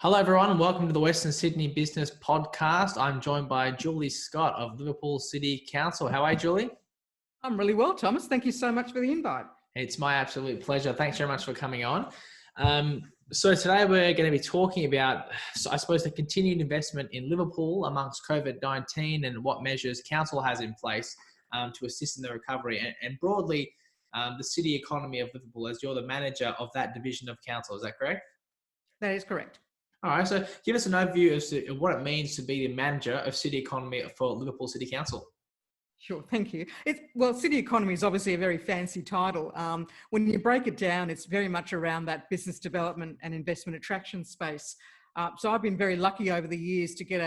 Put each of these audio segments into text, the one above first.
Hello, everyone, and welcome to the Western Sydney Business Podcast. I'm joined by Julie Scott of Liverpool City Council. How are you, Julie? I'm really well, Thomas. Thank you so much for the invite. It's my absolute pleasure. Thanks very much for coming on. So today we're going to be talking about, I suppose, the continued investment in Liverpool amongst COVID-19 and what measures Council has in place to assist in the recovery and broadly the city economy of Liverpool, as you're the manager of that division of Council. Is that correct? That is correct. All right, so give us an overview as to what it means to be the manager of city economy for Liverpool City Council. Sure, thank you. City economy is obviously a very fancy title. When you break it down, it's very much around that business development and investment attraction space. So I've been very lucky over the years to get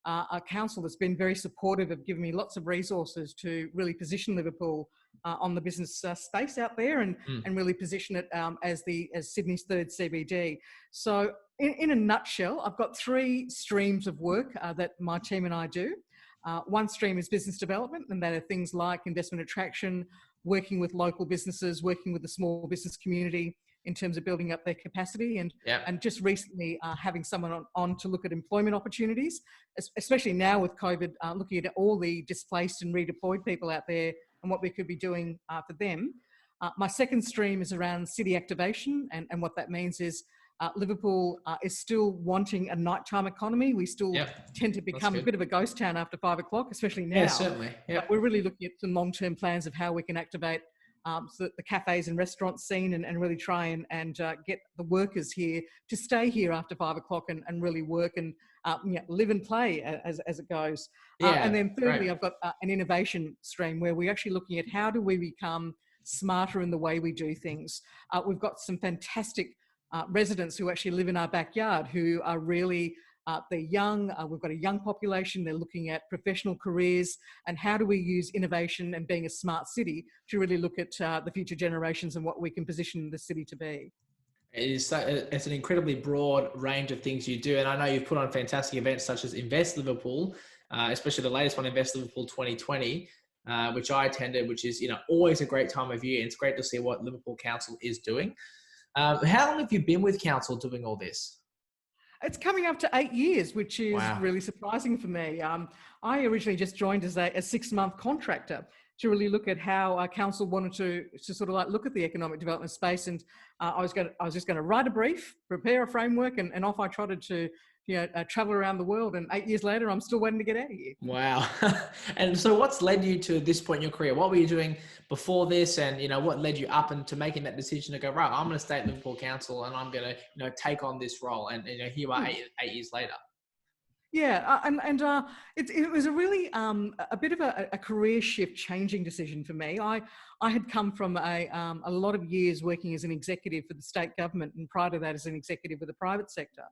a council that's been very supportive of giving me lots of resources to really position Liverpool on the business space out there and really position it as Sydney's third CBD. So in a nutshell, I've got three streams of work that my team and I do. One stream is business development, and that are things like investment attraction, working with local businesses, working with the small business community in terms of building up their capacity, and just recently having someone on to look at employment opportunities, especially now with COVID, looking at all the displaced and redeployed people out there and what we could be doing for them. My second stream is around city activation, and what that means is Liverpool is still wanting a nighttime economy. We still tend to become a bit of a ghost town after 5 o'clock, especially now. Yeah, certainly. But we're really looking at some long-term plans of how we can activate so the cafes and restaurants scene and really try and get the workers here to stay here after 5 o'clock and really work and live and play as it goes. And then thirdly, I've got an innovation stream where we're actually looking at how do we become smarter in the way we do things. We've got some fantastic residents who actually live in our backyard who are really, they're young, we've got a young population, they're looking at professional careers and how do we use innovation and being a smart city to really look at the future generations and what we can position the city to be. It's an incredibly broad range of things you do. And I know you've put on fantastic events such as Invest Liverpool, especially the latest one, Invest Liverpool 2020, which I attended, which is always a great time of year. And it's great to see what Liverpool Council is doing. How long have you been with Council doing all this? It's coming up to 8 years, which is really surprising for me. I originally just joined as a 6-month contractor to really look at how our council wanted to sort of like look at the economic development space. And I was just going to write a brief, prepare a framework, and off I trotted to travel around the world. And 8 years later, I'm still waiting to get out of here. Wow. And so what's led you to this point in your career? What were you doing before this? And, what led you up into making that decision to go, right, I'm going to stay at Liverpool Council and I'm going to, take on this role. And, here you are 8 years later. Yeah, it was a really a bit of a career shift changing decision for me. I had come from a lot of years working as an executive for the state government, and prior to that as an executive with the private sector.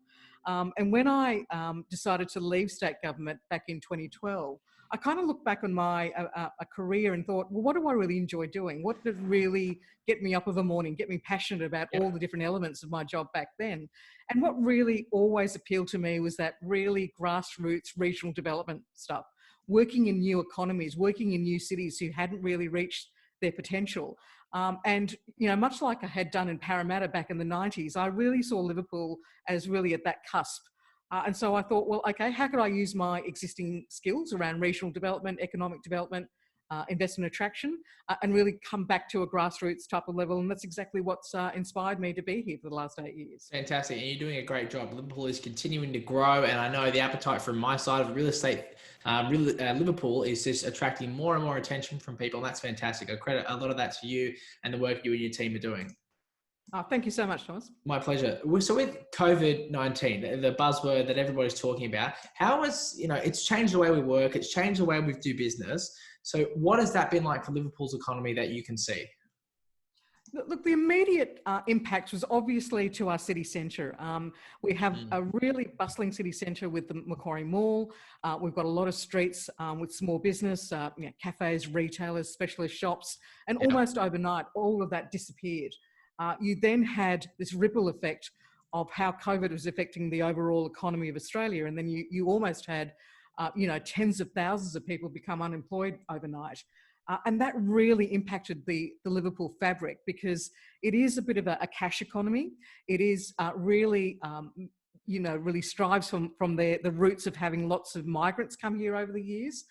And when I decided to leave state government back in 2012, I kind of looked back on my a career and thought, well, what do I really enjoy doing? What did really get me up of a morning, get me passionate about all the different elements of my job back then? And what really always appealed to me was that really grassroots regional development stuff, working in new economies, working in new cities who hadn't really reached their potential. And, much like I had done in Parramatta back in the 90s, I really saw Liverpool as really at that cusp. And so I thought, well, okay, how could I use my existing skills around regional development, economic development, investment attraction, and really come back to a grassroots type of level? And that's exactly what's inspired me to be here for the last 8 years. Fantastic. And you're doing a great job. Liverpool is continuing to grow. And I know the appetite from my side of real estate, Liverpool is just attracting more and more attention from people. And that's fantastic. I credit a lot of that to you and the work you and your team are doing. Thank you so much, Thomas. My pleasure. So with COVID-19, the buzzword that everybody's talking about, how has, it's changed the way we work, it's changed the way we do business. So what has that been like for Liverpool's economy that you can see? Look, the immediate impact was obviously to our city centre. We have a really bustling city centre with the Macquarie Mall. We've got a lot of streets with small business, cafes, retailers, specialist shops, and almost overnight, all of that disappeared. You then had this ripple effect of how COVID was affecting the overall economy of Australia. And then you almost had, tens of thousands of people become unemployed overnight. And that really impacted the Liverpool fabric because it is a bit of a cash economy. It is really, really strives from the roots of having lots of migrants come here over the years.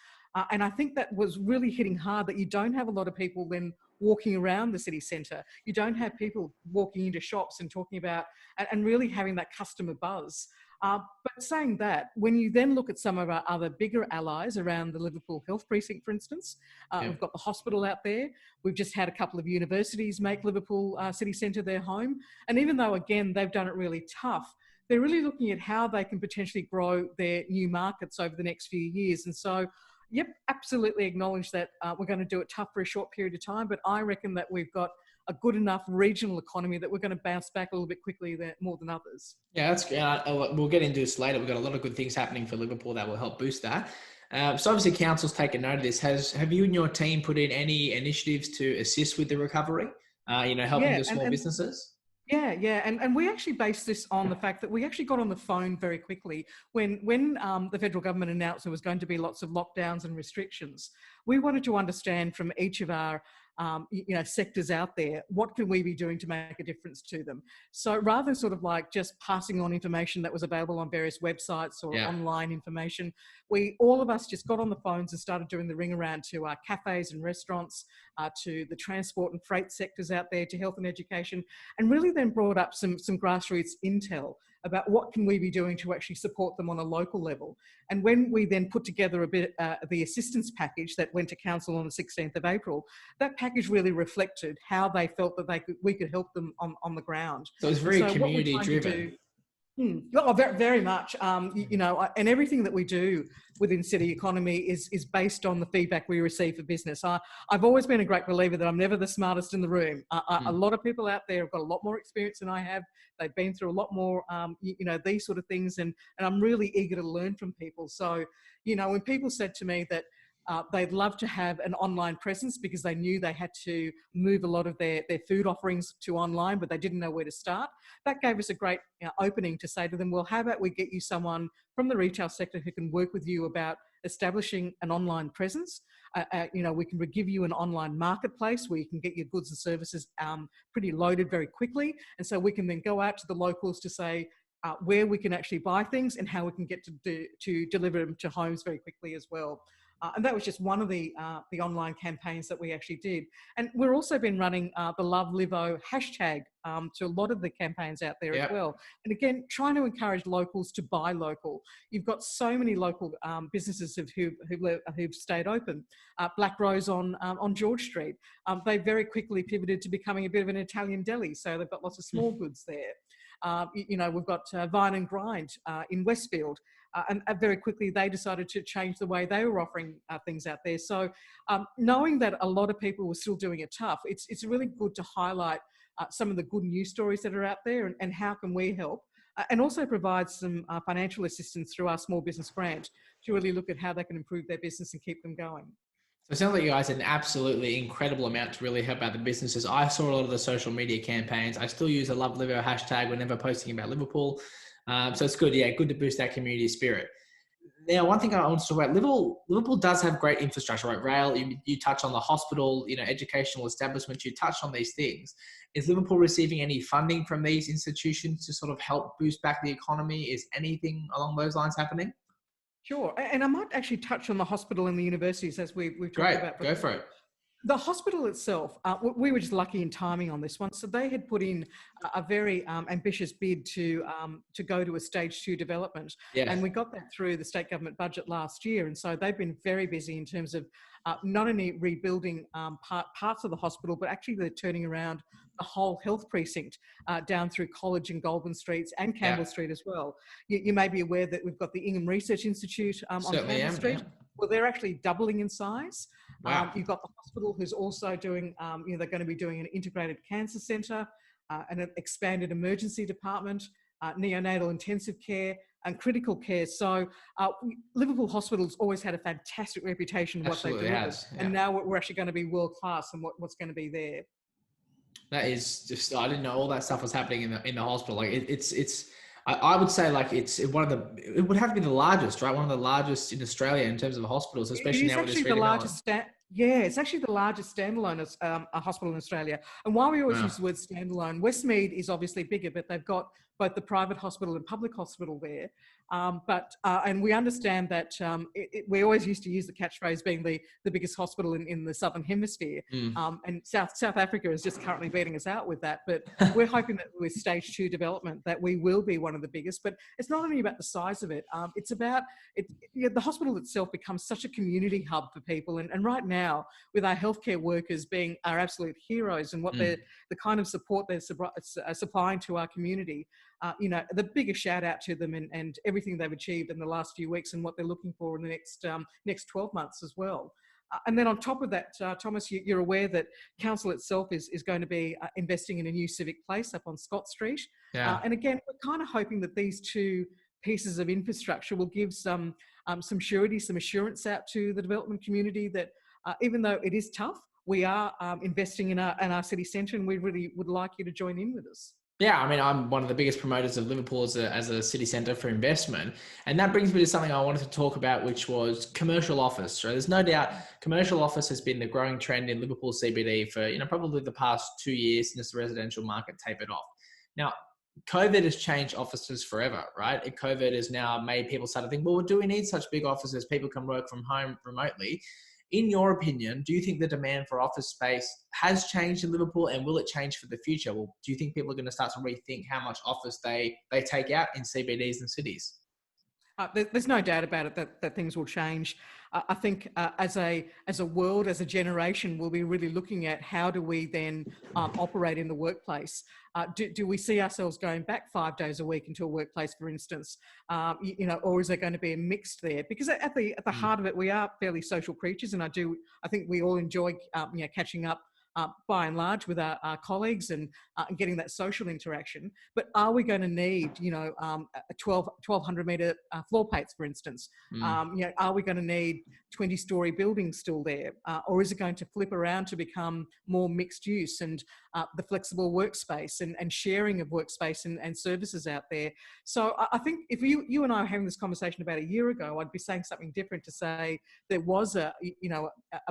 And I think that was really hitting hard, that you don't have a lot of people then walking around the city centre. You don't have people walking into shops and talking about, and really having that customer buzz. But saying that, when you then look at some of our other bigger allies around the Liverpool Health Precinct, for instance, we've got the hospital out there. We've just had a couple of universities make Liverpool City Centre their home. And even though, again, they've done it really tough, they're really looking at how they can potentially grow their new markets over the next few years. And so, yep, absolutely acknowledge that we're going to do it tough for a short period of time, but I reckon that we've got a good enough regional economy that we're going to bounce back a little bit quickly more than others. Yeah, that's great. We'll get into this later. We've got a lot of good things happening for Liverpool that will help boost that. So obviously council's taken note of this. Have you and your team put in any initiatives to assist with the recovery, helping the small businesses? Yeah. And we actually based this on the fact that we actually got on the phone very quickly when the federal government announced there was going to be lots of lockdowns and restrictions. We wanted to understand from each of our sectors out there, what can we be doing to make a difference to them? So rather than sort of like just passing on information that was available on various websites or online information, all of us just got on the phones and started doing the ring around to our cafes and restaurants, to the transport and freight sectors out there, to health and education, and really then brought up some grassroots intel about what can we be doing to actually support them on a local level. And when we then put together a bit the assistance package that went to council on the 16th of April, that package really reflected how they felt that we could help them on the ground. So it's very community driven. Oh, very, very much. And everything that we do within city economy is based on the feedback we receive for business. I've always been a great believer that I'm never the smartest in the room. A lot of people out there have got a lot more experience than I have. They've been through a lot more, these sort of things, and I'm really eager to learn from people. So, when people said to me that they'd love to have an online presence because they knew they had to move a lot of their food offerings to online, but they didn't know where to start. That gave us a great opening to say to them, well, how about we get you someone from the retail sector who can work with you about establishing an online presence. We can give you an online marketplace where you can get your goods and services pretty loaded very quickly. And so we can then go out to the locals to say, where we can actually buy things and how we can get to deliver them to homes very quickly as well. And that was just one of the online campaigns that we actually did. And we've also been running the Love Livo hashtag to a lot of the campaigns out there as well. And again, trying to encourage locals to buy local. You've got so many local businesses who've stayed open. Black Rose on George Street, they very quickly pivoted to becoming a bit of an Italian deli. So they've got lots of small goods there. We've got Vine and Grind in Westfield. And very quickly, they decided to change the way they were offering things out there. So knowing that a lot of people were still doing it tough, it's really good to highlight some of the good news stories that are out there and how can we help, and also provide some financial assistance through our small business grant to really look at how they can improve their business and keep them going. So it sounds like you guys had an absolutely incredible amount to really help out the businesses. I saw a lot of the social media campaigns. I still use the Love Livo hashtag whenever posting about Liverpool. So it's good. Yeah, good to boost that community spirit. Now, one thing I want to talk about, Liverpool does have great infrastructure, right? Rail, you touch on the hospital, educational establishments, you touch on these things. Is Liverpool receiving any funding from these institutions to sort of help boost back the economy? Is anything along those lines happening? Sure. And I might actually touch on the hospital and the universities as we've talked about. Great, go for it. The hospital itself, we were just lucky in timing on this one. So they had put in a very ambitious bid to go to a stage 2 development. Yes. And we got that through the state government budget last year. And so they've been very busy in terms of not only rebuilding parts of the hospital, but actually they're turning around the whole health precinct down through College and Goulburn Streets and Campbell Street as well. You may be aware that we've got the Ingham Research Institute on Campbell Street. Yeah. Well, they're actually doubling in size. Wow. You've got the hospital who's also doing, they're going to be doing an integrated cancer centre and an expanded emergency department, neonatal intensive care and critical care. So Liverpool Hospital's always had a fantastic reputation for what they do. And now we're actually going to be world class and what's going to be there. That is just, I didn't know all that stuff was happening in the hospital. Like I would say like it would have to be the largest, right? One of the largest in Australia in terms of hospitals, especially now with this redevelopment. It's actually the largest standalone hospital in Australia. And while we always use the word standalone, Westmead is obviously bigger, but they've got both the private hospital and public hospital there. And we understand that we always used to use the catchphrase being the biggest hospital in the Southern Hemisphere. And South Africa is just currently beating us out with that. But we're hoping that with stage 2 development that we will be one of the biggest. But it's not only about the size of it. It's about the hospital itself becomes such a community hub for people. And right now, with our healthcare workers being our absolute heroes and what the kind of support they're supplying to our community, the biggest shout out to them and everything they've achieved in the last few weeks and what they're looking for in the next 12 months as well. And then on top of that, Thomas, you're aware that council itself is going to be investing in a new civic place up on Scott Street. And again, we're kind of hoping that these two pieces of infrastructure will give some surety, some assurance out to the development community that even though it is tough, we are investing in our city centre, and we really would like you to join in with us. Yeah, I mean, I'm one of the biggest promoters of Liverpool as a city centre for investment. And that brings me to something I wanted to talk about, which was commercial office. So there's no doubt commercial office has been the growing trend in Liverpool CBD for, probably the past 2 years since the residential market tapered off. Now, COVID has changed offices forever, right? COVID has now made people start to think, well, do we need such big offices? People can work from home remotely. In your opinion, do you think the demand for office space has changed in Liverpool, and will it change for the future? Well, do you think people are going to start to rethink how much office they take out in CBDs and cities? There's no doubt about it that things will change. I think as a world, as a generation, we'll be really looking at how do we then operate in the workplace. Do we see ourselves going back 5 days a week into a workplace, for instance, or is there going to be a mixed there? Because at the heart of it, we are fairly social creatures, and I think we all enjoy catching up by and large with our colleagues and getting that social interaction. But are we going to need, 1,200 metre floor plates, for instance? Are we going to need 20-storey buildings still there? Or is it going to flip around to become more mixed use and the flexible workspace and sharing of workspace and services out there? So I think if you and I were having this conversation about a year ago, I'd be saying something different to say there was a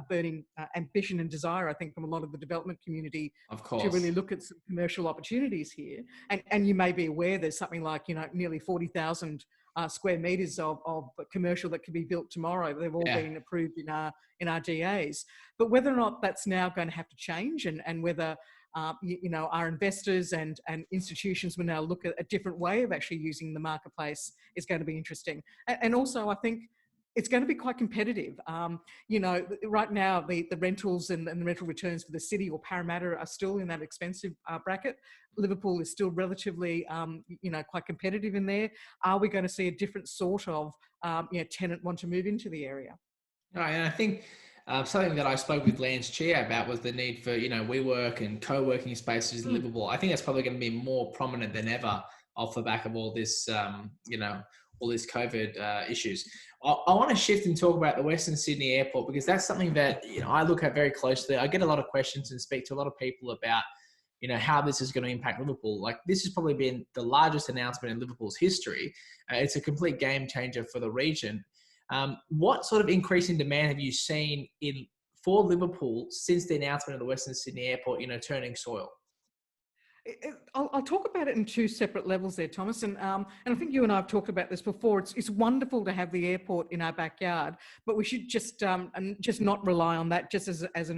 burning ambition and desire, I think, from a lot of the development community to really look at some commercial opportunities here. And you may be aware there's something like, nearly 40,000 square metres of commercial that could be built tomorrow. They've all been approved in our DAs. But whether or not that's now going to have to change and whether our investors and institutions will now look at a different way of actually using the marketplace is going to be interesting. And also, I think it's going to be quite competitive. Right now, the rentals and the rental returns for the city or Parramatta are still in that expensive bracket. Liverpool is still relatively, quite competitive in there. Are we going to see a different sort of, tenant want to move into the area? Right, and I think something that I spoke with Lance Chia about was the need for, WeWork and co-working spaces in Liverpool. I think that's probably going to be more prominent than ever off the back of all this, all these COVID issues. I want to shift and talk about the Western Sydney Airport, because that's something that I look at very closely. I get a lot of questions and speak to a lot of people about how this is going to impact Liverpool. Like, this has probably been the largest announcement in Liverpool's history. It's a complete game changer for the region. What sort of increase in demand have you seen for Liverpool since the announcement of the Western Sydney Airport, turning soil? I'll talk about it in two separate levels there, Thomas. And I think you and I have talked about this before. It's wonderful to have the airport in our backyard, but we should just not rely on that just as an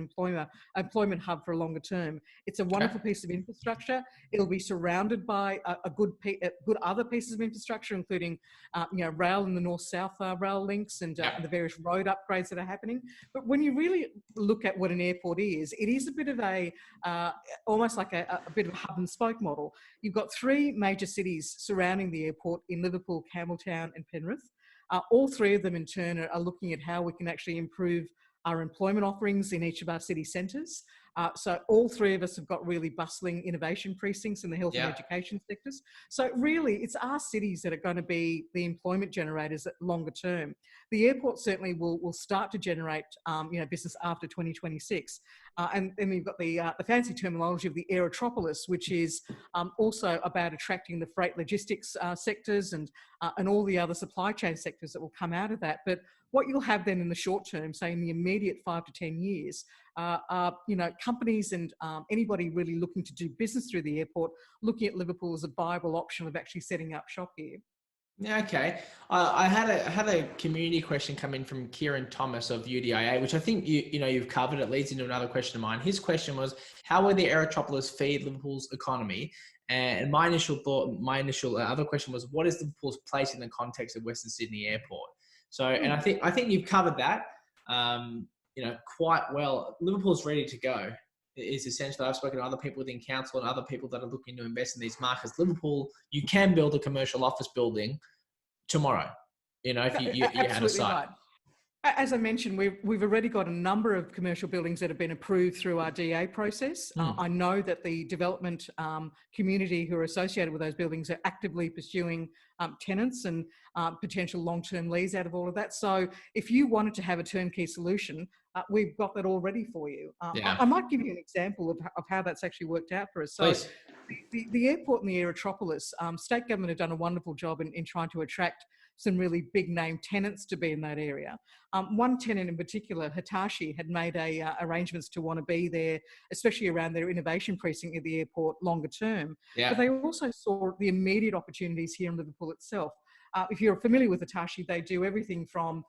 employment hub for a longer term. It's a wonderful piece of infrastructure. It'll be surrounded by a good other pieces of infrastructure, including rail and the north-south rail links and the various road upgrades that are happening. But when you really look at what an airport is, it is a bit of a almost like a bit of a hub and spoke model. You've got three major cities surrounding the airport in Liverpool, Campbelltown and Penrith. All three of them in turn are looking at how we can actually improve our employment offerings in each of our city centres. So all three of us have got really bustling innovation precincts in the health and education sectors. So really, it's our cities that are going to be the employment generators at longer term. The airport certainly will start to generate business after 2026. And then we've got the fancy terminology of the aerotropolis, which is also about attracting the freight logistics sectors and all the other supply chain sectors that will come out of that. But what you'll have then in the short term, say in the immediate 5 to 10 years, are companies and anybody really looking to do business through the airport, looking at Liverpool as a viable option of actually setting up shop here. Yeah, okay. I had a community question come in from Kieran Thomas of UDIA, which I think you've covered. It leads into another question of mine. His question was, how will the Aerotropolis feed Liverpool's economy? And my initial other question was, what is Liverpool's place in the context of Western Sydney Airport? So, and I think you've covered that, quite well. Liverpool's ready to go. Is essentially, I've spoken to other people within council and other people that are looking to invest in these markets. Liverpool, you can build a commercial office building tomorrow, if you had a Absolutely site. right. As I mentioned, we've already got a number of commercial buildings that have been approved through our DA process. I know that the development community who are associated with those buildings are actively pursuing tenants and potential long-term lease out of all of that. So if you wanted to have a turnkey solution, we've got that all ready for you. I might give you an example of how that's actually worked out for us. So Please. the airport and the Aerotropolis, state government have done a wonderful job in trying to attract some really big name tenants to be in that area. One tenant in particular, Hitachi, had made arrangements to want to be there, especially around their innovation precinct at the airport longer term. Yeah. But they also saw the immediate opportunities here in Liverpool itself. If you're familiar with Hitachi, they do everything from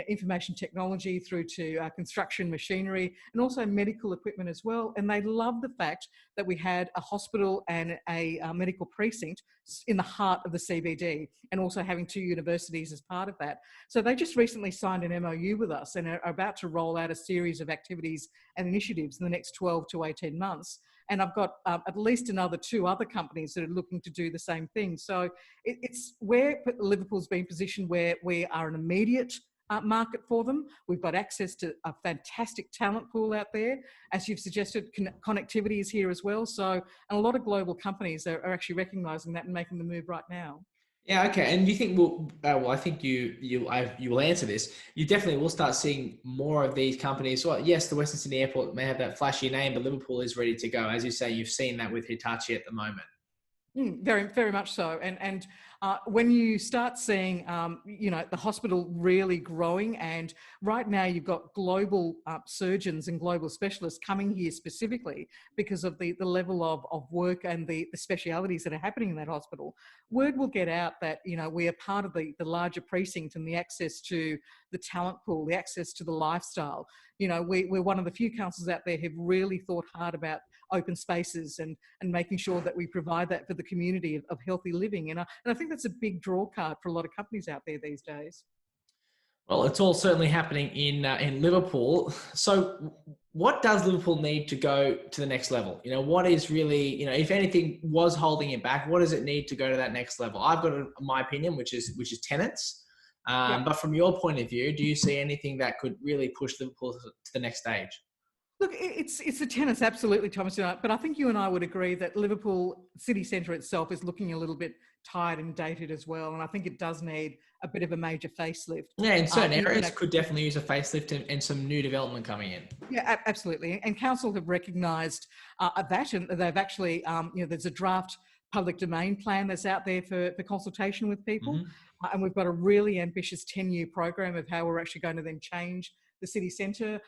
information technology through to construction machinery and also medical equipment as well. And they love the fact that we had a hospital and a medical precinct in the heart of the CBD, and also having 2 universities as part of that. So they just recently signed an MOU with us and are about to roll out a series of activities and initiatives in the next 12 to 18 months. And I've got at least another 2 other companies that are looking to do the same thing. So it's where Liverpool's been positioned where we are an immediate market for them. We've got access to a fantastic talent pool out there. As you've suggested, connectivity is here as well. So, and a lot of global companies are actually recognising that and making the move right now. Yeah, okay. And do you think I think you will answer this. You definitely will start seeing more of these companies. Well, yes, the Western Sydney Airport may have that flashy name, but Liverpool is ready to go. As you say, you've seen that with Hitachi at the moment. Very, very much so. And when you start seeing, the hospital really growing, and right now you've got global surgeons and global specialists coming here specifically because of the level of work and the specialities that are happening in that hospital, word will get out that, we are part of the larger precinct and the access to the talent pool, the access to the lifestyle. We're one of the few councils out there who've really thought hard about open spaces and making sure that we provide that for the community of healthy living. And I think that's a big draw card for a lot of companies out there these days. Well, it's all certainly happening in Liverpool. So what does Liverpool need to go to the next level? What is really, if anything was holding it back, what does it need to go to that next level? I've got my opinion, which is tenants. But from your point of view, do you see anything that could really push Liverpool to the next stage? Look, it's the tenants, absolutely, Thomas. But I think you and I would agree that Liverpool city centre itself is looking a little bit tired and dated as well. And I think it does need a bit of a major facelift. Yeah, in certain areas could definitely use a facelift and some new development coming in. Yeah, absolutely. And council have recognised that, and they've actually, there's a draft public domain plan that's out there for consultation with people. And we've got a really ambitious 10-year program of how we're actually going to then change the city centre,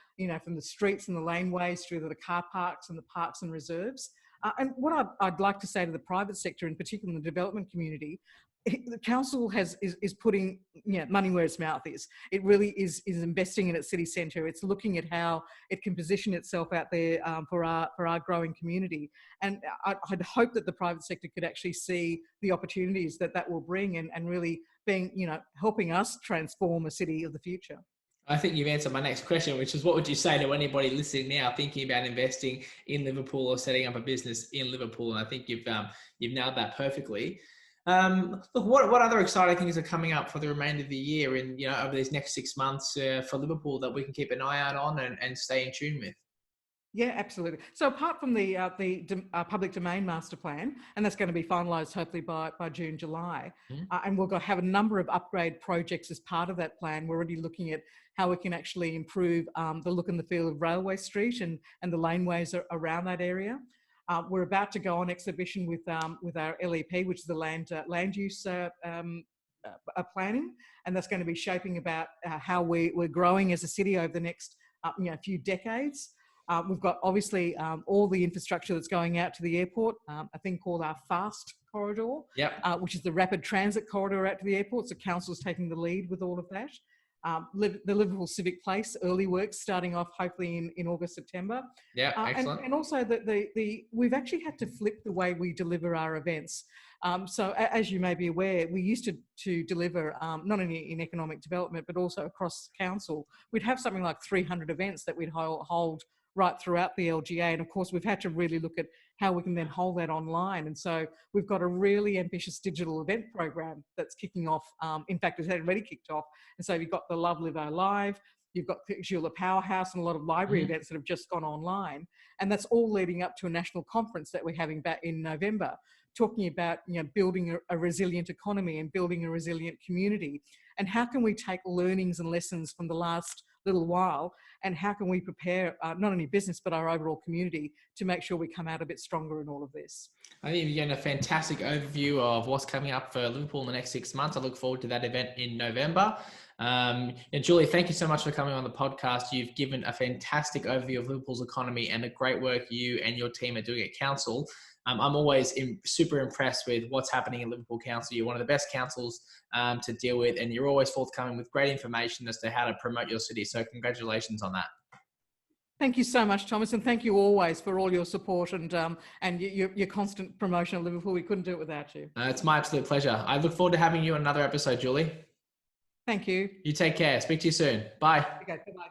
from the streets and the laneways through to the car parks and the parks and reserves. And what I'd like to say to the private sector, in particular in the development community, the council is putting money where its mouth is. It really is investing in its city centre. It's looking at how it can position itself out there for our growing community. And I'd hope that the private sector could actually see the opportunities that will bring and really being, helping us transform a city of the future. I think you've answered my next question, which is, what would you say to anybody listening now thinking about investing in Liverpool or setting up a business in Liverpool? And I think you've nailed that perfectly. Look, what other exciting things are coming up for the remainder of the year and over these next 6 months for Liverpool that we can keep an eye out on and stay in tune with? Yeah, absolutely. So apart from the public domain master plan, and that's going to be finalised hopefully by June, July, and we'll have a number of upgrade projects as part of that plan. We're already looking at how we can actually improve the look and the feel of Railway Street and the laneways around that area. We're about to go on exhibition with our LEP, which is the land use are planning, and that's going to be shaping about how we're growing as a city over the next few decades. We've got obviously all the infrastructure that's going out to the airport, a thing called our FAST corridor, which is the rapid transit corridor out to the airport. So council's taking the lead with all of that. The Liverpool Civic Place early works starting off hopefully in August, September. Yeah, excellent. And also we've actually had to flip the way we deliver our events. So as you may be aware, we used to deliver not only in economic development, but also across council. We'd have something like 300 events that we'd hold right throughout the LGA. And of course, we've had to really look at how we can then hold that online. And so we've got a really ambitious digital event program that's kicking off. In fact, it's already kicked off. And so you've got the Love Livo Live, you've got the Powerhouse and a lot of library events that have just gone online. And that's all leading up to a national conference that we're having back in November, talking about building a resilient economy and building a resilient community. And how can we take learnings and lessons from the last little while, and how can we prepare not only business but our overall community to make sure we come out a bit stronger in all of this. I think you've given a fantastic overview of what's coming up for Liverpool in the next 6 months. I look forward to that event in November. And Julie, thank you so much for coming on the podcast. You've given a fantastic overview of Liverpool's economy and the great work you and your team are doing at council. I'm always super impressed with what's happening in Liverpool Council. You're one of the best councils to deal with, and you're always forthcoming with great information as to how to promote your city. So congratulations on that. Thank you so much, Thomas, and thank you always for all your support and your constant promotion of Liverpool. We couldn't do it without you. It's my absolute pleasure. I look forward to having you on another episode, Julie. Thank you. You take care. Speak to you soon. Bye. Okay, goodbye.